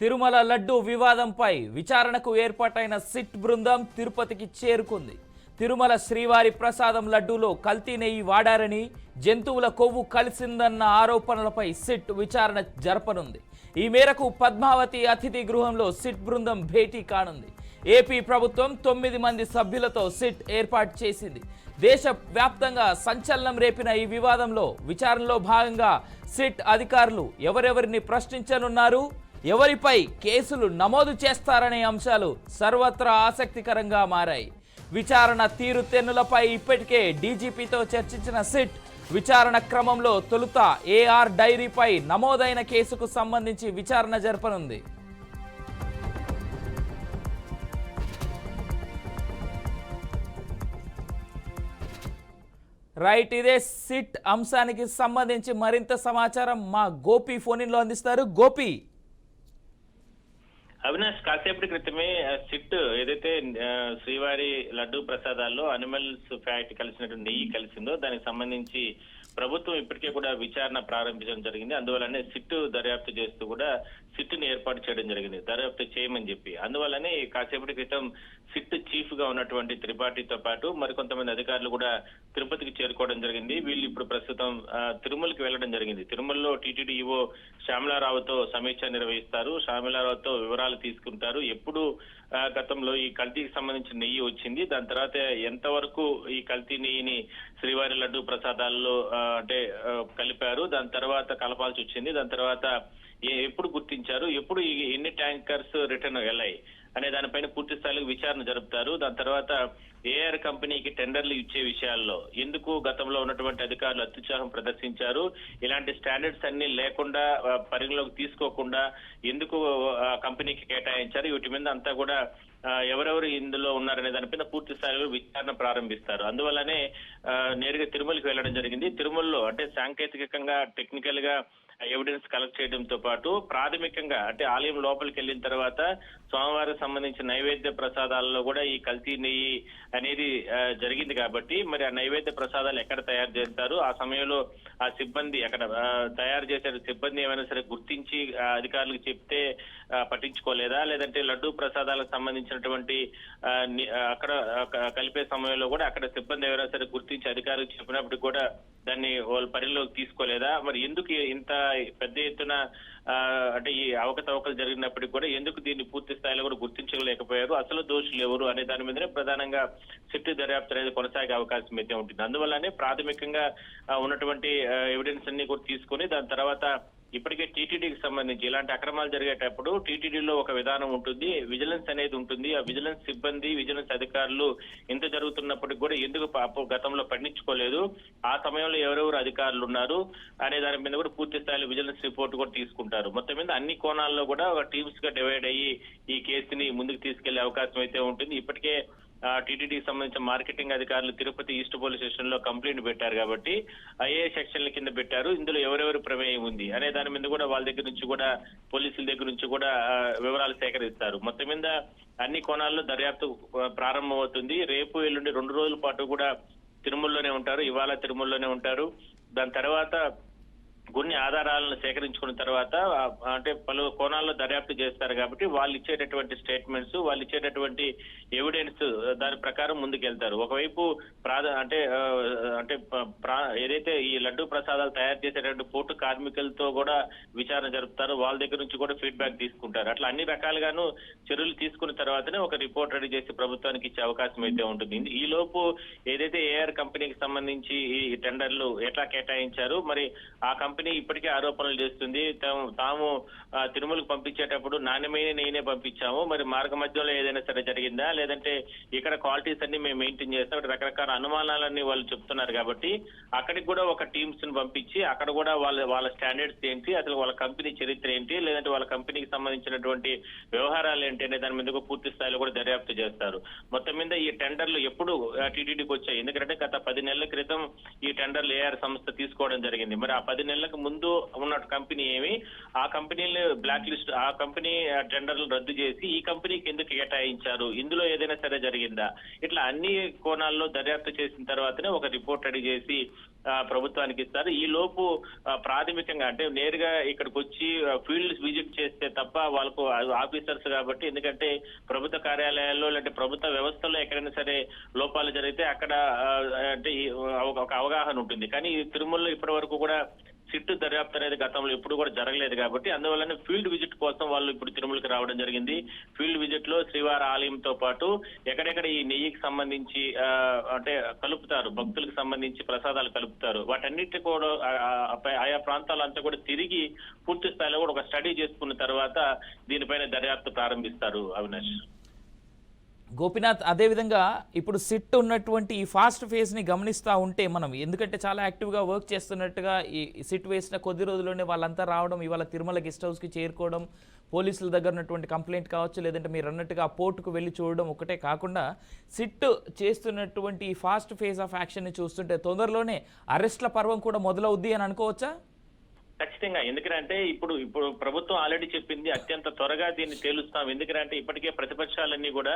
తిరుమల లడ్డు వివాదంపై విచారణకు ఏర్పాటైన సిట్ బృందం తిరుపతికి చేరుకుంది. తిరుమల శ్రీవారి ప్రసాదం లడ్డూలో కల్తీ నెయ్యి వాడారని, జంతువుల కొవ్వు కలిసిందన్న ఆరోపణలపై సిట్ విచారణ జరపనుంది. ఈ మేరకు పద్మావతి అతిథి గృహంలో సిట్ బృందం భేటీ కానుంది. ఏపీ ప్రభుత్వం 9 మంది సభ్యులతో సిట్ ఏర్పాటు చేసింది. దేశవ్యాప్తంగా సంచలనం రేపిన ఈ వివాదంలో విచారణలో భాగంగా సిట్ అధికారులు ఎవరెవరిని ప్రశ్నించనున్నారు, ఎవరిపై కేసులు నమోదు చేస్తారనే అంశాలు సర్వత్రా ఆసక్తికరంగా మారాయి. విచారణ తీరుతెన్నులపై ఇప్పటికే డీజీపీతో చర్చించిన సిట్ విచారణ క్రమంలో తొలుత ఏఆర్ డైరీపై నమోదైన కేసుకు సంబంధించి విచారణ జరపనుంది. రైట్, ఇదే సిట్ అంశానికి సంబంధించి మరింత సమాచారం మా గోపి ఫోన్ ఇన్ లో అందిస్తారు. గోపి, అవినాష్, కాసేపటి క్రితమే సిట్ ఏదైతే శ్రీవారి లడ్డూ ప్రసాదాల్లో అనిమల్స్ ఫ్యాట్ కలిసినటువంటి నెయ్యి కలిసిందో దానికి సంబంధించి ప్రభుత్వం ఇప్పటికే కూడా విచారణ ప్రారంభించడం జరిగింది. అందువల్లనే సిట్ దర్యాప్తు చేస్తూ కూడా సిట్ని ఏర్పాటు చేయడం జరిగింది, దర్యాప్తు చేయమని చెప్పి. అందువల్లనే కాసేపటి క్రితం సిట్ చీఫ్ గా ఉన్నటువంటి త్రిపాఠితో పాటు మరికొంతమంది అధికారులు కూడా తిరుపతికి చేరుకోవడం జరిగింది. వీళ్ళు ఇప్పుడు ప్రస్తుతం తిరుమలకి వెళ్లడం జరిగింది. తిరుమలలో టీటీడీ ఈవో శ్యామలారావుతో సమీక్ష నిర్వహిస్తారు. శ్యామలారావుతో వివరాలు తీసుకుంటారు. ఎప్పుడు గతంలో ఈ కల్తీకి సంబంధించిన నెయ్యి వచ్చింది, దాని తర్వాత ఎంతవరకు ఈ కల్తీ నెయ్యిని శ్రీవారి లడ్డు ప్రసాదాల్లో కలిపారు, దాని తర్వాత కలపాల్సి వచ్చింది, దాని తర్వాత ఎప్పుడు గుర్తించారు, ఎప్పుడు ఎన్ని ట్యాంకర్స్ రిటర్న్ వెళ్ళాయి అనే దానిపైన పూర్తి స్థాయిలో విచారణ జరుపుతారు. దాని తర్వాత ఏఆర్ కంపెనీకి టెండర్లు ఇచ్చే విషయాల్లో ఎందుకు గతంలో ఉన్నటువంటి అధికారులు అత్యుత్సాహం ప్రదర్శించారు, ఇలాంటి స్టాండర్డ్స్ అన్ని లేకుండా పరిగణలోకి తీసుకోకుండా ఎందుకు కంపెనీకి కేటాయించారు, వీటి మీద అంతా కూడా ఎవరెవరు ఇందులో ఉన్నారనే దానిపైన పూర్తి స్థాయిలో విచారణ ప్రారంభిస్తారు. అందువల్లనే నేరుగా తిరుమలకి వెళ్లడం జరిగింది. తిరుమలలో సాంకేతికంగా టెక్నికల్ గా ఎవిడెన్స్ కలెక్ట్ చేయడంతో పాటు ప్రాథమికంగా ఆలయం లోపలికి వెళ్ళిన తర్వాత స్వామివారికి సంబంధించిన నైవేద్య ప్రసాదాలలో కూడా ఈ కల్తీ నెయ్యి అనేది జరిగింది కాబట్టి మరి ఆ నైవేద్య ప్రసాదాలు ఎక్కడ తయారు చేస్తారు, ఆ సమయంలో ఆ సిబ్బంది అక్కడ తయారు చేసే సిబ్బంది ఏమైనా సరే గుర్తించి అధికారులకు చెప్తే పట్టించుకోలేదా, లేదంటే లడ్డూ ప్రసాదాలకు సంబంధించినటువంటి అక్కడ కలిపే సమయంలో కూడా అక్కడ సిబ్బంది ఎవరైనా సరే గుర్తించి అధికారులకు చెప్పినప్పటికీ కూడా దాన్ని వాళ్ళు పరిలోకి తీసుకోలేదా, మరి ఎందుకు ఇంత పెద్ద ఎత్తున ఈ అవకతవకలు జరిగినప్పటికీ కూడా ఎందుకు దీన్ని పూర్తి స్థాయిలో కూడా గుర్తించలేకపోయారు, అసలు దోషులు ఎవరు అనే దాని మీదనే ప్రధానంగా సిట్ దర్యాప్తు అనేది కొనసాగే అవకాశం అయితే ఉంటుంది. అందువల్లనే ప్రాథమికంగా ఉన్నటువంటి ఎవిడెన్స్ అన్ని కూడా తీసుకొని దాని తర్వాత ఇప్పటికే టీటీడీకి సంబంధించి ఇలాంటి అక్రమాలు జరిగేటప్పుడు టీటీడీలో ఒక విధానం ఉంటుంది, విజిలెన్స్ అనేది ఉంటుంది. ఆ విజిలెన్స్ సిబ్బంది, విజిలెన్స్ అధికారులు ఇంత జరుగుతున్నప్పటికీ కూడా ఎందుకు గతంలో పట్టించుకోలేదు, ఆ సమయంలో ఎవరెవరు అధికారులు ఉన్నారు అనే దాని మీద కూడా పూర్తి స్థాయిలో విజిలెన్స్ రిపోర్ట్ కూడా తీసుకుంటారు. మొత్తం మీద అన్ని కోణాల్లో కూడా ఒక టీమ్స్ గా డివైడ్ అయ్యి ఈ కేసుని ముందుకు తీసుకెళ్లే అవకాశం అయితే ఉంటుంది. ఇప్పటికే టీటీడీకి సంబంధించిన మార్కెటింగ్ అధికారులు తిరుపతి ఈస్ట్ పోలీస్ స్టేషన్ లో కంప్లైంట్ పెట్టారు కాబట్టి ఏ సెక్షన్ల కింద పెట్టారు, ఇందులో ఎవరెవరు ప్రమేయం ఉంది అనే దాని మీద కూడా వాళ్ళ దగ్గర నుంచి కూడా పోలీసుల దగ్గర నుంచి కూడా వివరాలు సేకరిస్తారు. మొత్తం మీద అన్ని కోణాల్లో దర్యాప్తు ప్రారంభమవుతుంది. రేపు ఎల్లుండి 2 రోజుల పాటు కూడా తిరుమలలోనే ఉంటారు, ఇవాళ తిరుమలలోనే ఉంటారు. దాని తర్వాత కొన్ని ఆధారాలను సేకరించుకున్న తర్వాత పలు కోణాల్లో దర్యాప్తు చేస్తారు కాబట్టి వాళ్ళు ఇచ్చేటటువంటి స్టేట్మెంట్స్, వాళ్ళు ఇచ్చేటటువంటి ఎవిడెన్స్ దాని ప్రకారం ముందుకెళ్తారు. ఒకవైపు ఏదైతే ఈ లడ్డూ ప్రసాదాలు తయారు చేసేటువంటి పోర్టు కార్మికులతో కూడా విచారణ జరుపుతారు, వాళ్ళ దగ్గర నుంచి కూడా ఫీడ్బ్యాక్ తీసుకుంటారు. అట్లా అన్ని రకాలుగాను చర్యలు తీసుకున్న తర్వాతనే ఒక రిపోర్ట్ రెడీ చేసి ప్రభుత్వానికి ఇచ్చే అవకాశం అయితే ఉంటుంది. ఈ లోపు ఏదైతే ఏఆర్ కంపెనీకి సంబంధించి ఈ టెండర్లు ఎట్లా కేటాయించారు, మరి ఆ కంపెనీ ఇప్పటికే ఆరోపణలు చేస్తుంది, తాము తిరుమలకు పంపించేటప్పుడు నాణ్యమైన నెయ్యినే పంపించాము, మరి మార్గ మధ్యలో ఏదైనా సరే జరిగిందా, లేదంటే ఇక్కడ క్వాలిటీస్ అన్ని మేము మెయింటైన్ చేస్తాం, రకరకాల అనుమానాలన్నీ వాళ్ళు చెప్తున్నారు కాబట్టి అక్కడికి కూడా ఒక టీమ్స్ ని పంపించి అక్కడ కూడా వాళ్ళ స్టాండర్డ్స్ ఏంటి, అసలు వాళ్ళ కంపెనీ చరిత్ర ఏంటి, లేదంటే వాళ్ళ కంపెనీకి సంబంధించినటువంటి వ్యవహారాలు ఏంటి అనే దాని మీద పూర్తి స్థాయిలో కూడా దర్యాప్తు చేస్తారు. మొత్తం మీద ఈ టెండర్లు ఎప్పుడు టీటీడీకి వచ్చాయి, ఎందుకంటే గత 10 నెలల క్రితం ఈ టెండర్లు ఏఆర్ సంస్థ తీసుకోవడం జరిగింది. మరి ఆ 10 నెలలకు ముందు ఉన్న కంపెనీ ఏమి, ఆ కంపెనీలు బ్లాక్ లిస్ట్, ఆ కంపెనీ టెండర్లు రద్దు చేసి ఈ కంపెనీకి ఎందుకు కేటాయించారు, ఇందులో ఏదైనా సరే జరిగిందా, ఇట్లా అన్ని కోణాల్లో దర్యాప్తు చేసిన తర్వాతనే ఒక రిపోర్ట్ రెడీ చేసి ప్రభుత్వానికి ఇస్తారు. ఈ లోపు ప్రాథమికంగా అంటే నేరుగా ఇక్కడికి వచ్చి ఫీల్డ్ విజిట్ చేస్తే తప్ప వాళ్ళకు ఆఫీసర్స్ కాబట్టి, ఎందుకంటే ప్రభుత్వ కార్యాలయాల్లో లేదంటే ప్రభుత్వ వ్యవస్థలో ఎక్కడైనా సరే లోపాలు జరిగితే అక్కడ అంటే ఒక అవగాహన ఉంటుంది. కానీ తిరుమలలో ఇప్పటి వరకు కూడా సిట్టు దర్యాప్తు అనేది గతంలో ఎప్పుడు కూడా జరగలేదు కాబట్టి అందువల్లనే ఫీల్డ్ విజిట్ కోసం వాళ్ళు ఇప్పుడు తిరుమలకి రావడం జరిగింది. ఫీల్డ్ విజిట్ లో శ్రీవారి ఆలయంతో పాటు ఎక్కడెక్కడ ఈ నెయ్యికి సంబంధించి అంటే కలుపుతారు, భక్తులకు సంబంధించి ప్రసాదాలు కలుపుతారు, వాటన్నిటి కూడా ఆయా ప్రాంతాలంతా కూడా తిరిగి పూర్తి స్థాయిలో కూడా ఒక స్టడీ చేసుకున్న తర్వాత దీనిపైన దర్యాప్తు ప్రారంభిస్తారు. అవినాష్, గోపినాథ్, అదేవిధంగా ఇప్పుడు సిట్ ఉన్నటువంటి ఈ ఫాస్ట్ ఫేజ్ని గమనిస్తూ ఉంటే మనం, ఎందుకంటే చాలా యాక్టివ్గా వర్క్ చేస్తున్నట్టుగా ఈ సిట్ వేసిన కొద్ది రోజుల్లోనే వాళ్ళంతా రావడం, ఇవాళ తిరుమల గెస్ట్ హౌస్కి చేరుకోవడం, పోలీసుల దగ్గర ఉన్నటువంటి కంప్లైంట్ కావచ్చు, లేదంటే మీరు అన్నట్టుగా ఆ పోర్టుకు వెళ్ళి చూడడం ఒకటే కాకుండా సిట్ చేస్తున్నటువంటి ఈ ఫాస్ట్ ఫేజ్ ఆఫ్ యాక్షన్ని చూస్తుంటే తొందరలోనే అరెస్ట్ల పర్వం కూడా మొదలవుద్ది అని అనుకోవచ్చా? ఖచ్చితంగా. ఎందుకంటే ఇప్పుడు ప్రభుత్వం ఆల్రెడీ చెప్పింది అత్యంత త్వరగా దీన్ని తేలుస్తాం. ఎందుకంటే ఇప్పటికే ప్రతిపక్షాలన్నీ కూడా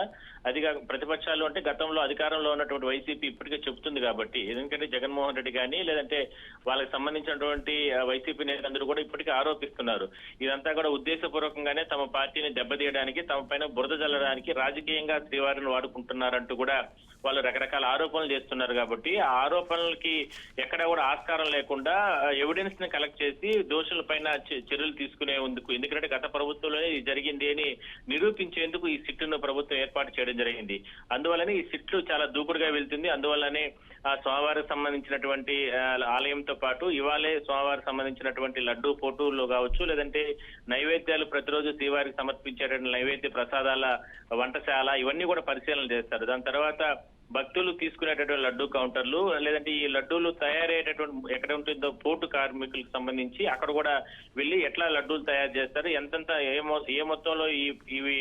ప్రతిపక్షాలు అంటే గతంలో అధికారంలో ఉన్నటువంటి వైసీపీ ఇప్పటికే చెప్తుంది కాబట్టి, ఎందుకంటే జగన్మోహన్ రెడ్డి కానీ లేదంటే వాళ్ళకి సంబంధించినటువంటి వైసీపీ నేతలందరూ కూడా ఇప్పటికే ఆరోపిస్తున్నారు. ఇదంతా కూడా ఉద్దేశపూర్వకంగానే తమ పార్టీని దెబ్బతీయడానికి, తమ పైన బురద జల్లడానికి రాజకీయంగా శ్రీవారిని వాడుకుంటున్నారంటూ కూడా వాళ్ళు రకరకాల ఆరోపణలు చేస్తున్నారు. కాబట్టి ఆ ఆరోపణలకి ఎక్కడ కూడా ఆస్కారం లేకుండా ఎవిడెన్స్ ని కలెక్ట్ చేసి దోషుల పైన చర్యలు తీసుకునేందుకు, ఎందుకంటే గత ప్రభుత్వంలో ఇది జరిగింది అని నిరూపించేందుకు ఈ సిట్ను ప్రభుత్వం ఏర్పాటు చేయడం జరిగింది. అందువల్లనే ఈ సిట్లు చాలా దూకుడుగా వెళ్తుంది. అందువల్లనే స్వామివారికి సంబంధించినటువంటి ఆలయంతో పాటు ఇవాళే స్వామివారికి సంబంధించినటువంటి లడ్డూ పోటూల్లో కావచ్చు, లేదంటే నైవేద్యాలు ప్రతిరోజు శ్రీవారికి సమర్పించేటువంటి నైవేద్య ప్రసాదాల వంటశాల, ఇవన్నీ కూడా పరిశీలన చేస్తారు. దాని తర్వాత భక్తులు తీసుకునేటటువంటి లడ్డూ కౌంటర్లు, లేదంటే ఈ లడ్డూలు తయారయ్యేటటువంటి ఎక్కడ ఉంటుందో పోర్టు కార్మికులకు సంబంధించి అక్కడ కూడా వెళ్ళి ఎట్లా లడ్డూలు తయారు చేస్తారు, ఎంతెంత ఏ మొత్తంలో ఇవి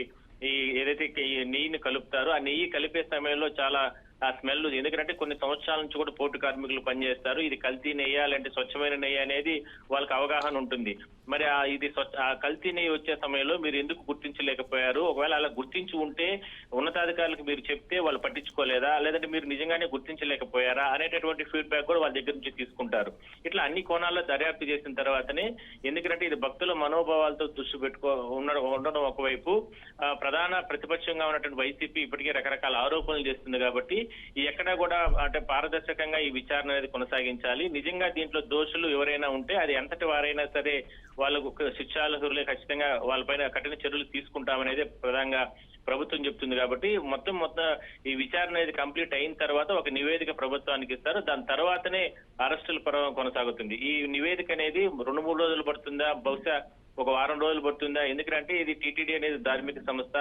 ఏదైతే ఈ నెయ్యిని కలుపుతారో ఆ నెయ్యి కలిపే సమయంలో చాలా ఆ స్మెల్, ఎందుకంటే కొన్ని సంవత్సరాల నుంచి కూడా పోర్టు కార్మికులు పనిచేస్తారు. ఇది కల్తీ నెయ్యి లేదంటే స్వచ్ఛమైన నెయ్యి అనేది వాళ్ళకి అవగాహన ఉంటుంది. మరి ఇది కల్తీ నెయ్యి వచ్చే సమయంలో మీరు ఎందుకు గుర్తించలేకపోయారు? ఒకవేళ అలా గుర్తించి ఉంటే ఉన్నతాధికారులకు మీరు చెప్తే వాళ్ళు పట్టించుకోలేదా, లేదంటే మీరు నిజంగానే గుర్తించలేకపోయారా అనేటటువంటి ఫీడ్బ్యాక్ కూడా వాళ్ళ దగ్గర నుంచి తీసుకుంటారు. ఇట్లా అన్ని కోణాల్లో దర్యాప్తు చేసిన తర్వాతనే, ఎందుకంటే ఇది భక్తుల మనోభావాలతో దృష్టి ఉండడం ఒకవైపు, ప్రధాన ప్రతిపక్షంగా ఉన్నటువంటి వైసీపీ ఇప్పటికే రకరకాల ఆరోపణలు చేస్తుంది. కాబట్టి ఎక్కడా కూడా అంటే పారదర్శకంగా ఈ విచారణ అనేది కొనసాగించాలి. నిజంగా దీంట్లో దోషులు ఎవరైనా ఉంటే అది ఎంతటి వారైనా సరే వాళ్ళకు శిక్షార్హులే, ఖచ్చితంగా వాళ్ళపైన కఠిన చర్యలు తీసుకుంటామనేది ప్రధానంగా ప్రభుత్వం చెప్తుంది. కాబట్టి మొత్తం ఈ విచారణ అనేది కంప్లీట్ అయిన తర్వాత ఒక నివేదిక ప్రభుత్వానికి ఇస్తారు. దాని తర్వాతనే అరెస్టుల పర్వం కొనసాగుతుంది. ఈ నివేదిక అనేది 2-3 రోజులు పడుతుందా, బహుశా ఒక వారం రోజులు పడుతుందా? ఎందుకంటే ఇది టీటీడీ అనేది ధార్మిక సంస్థ.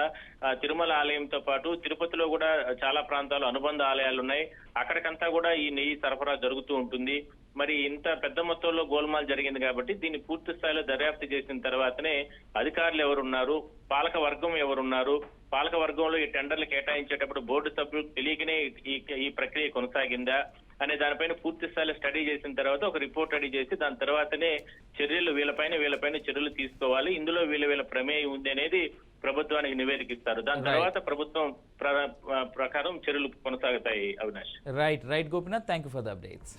తిరుమల ఆలయంతో పాటు తిరుపతిలో కూడా చాలా ప్రాంతాలు అనుబంధ ఆలయాలు ఉన్నాయి. అక్కడికంతా కూడా ఈ నెయ్యి సరఫరా జరుగుతూ ఉంటుంది. మరి ఇంత పెద్ద మొత్తంలో గోల్మాల్ జరిగింది కాబట్టి దీన్ని పూర్తి స్థాయిలో దర్యాప్తు చేసిన తర్వాతనే అధికారులు ఎవరున్నారు, పాలక వర్గం ఎవరున్నారు, పాలక వర్గంలో ఈ టెండర్లు కేటాయించేటప్పుడు బోర్డు సభ్యులు తెలియకనే ఈ ప్రక్రియ కొనసాగిందా అనే దానిపైన పూర్తి స్థాయిలో స్టడీ చేసిన తర్వాత ఒక రిపోర్ట్ రెడీ చేసి దాని తర్వాతనే చర్యలు వీళ్ళపైన చర్యలు తీసుకోవాలి, ఇందులో వీళ్ళ ప్రమేయం ఉంది అనేది ప్రభుత్వానికి నివేదిక ఇస్తారు. దాని తర్వాత ప్రభుత్వం ప్రకారం చర్యలు కొనసాగుతాయి. Avinash, right Gopinath, thank you for the updates.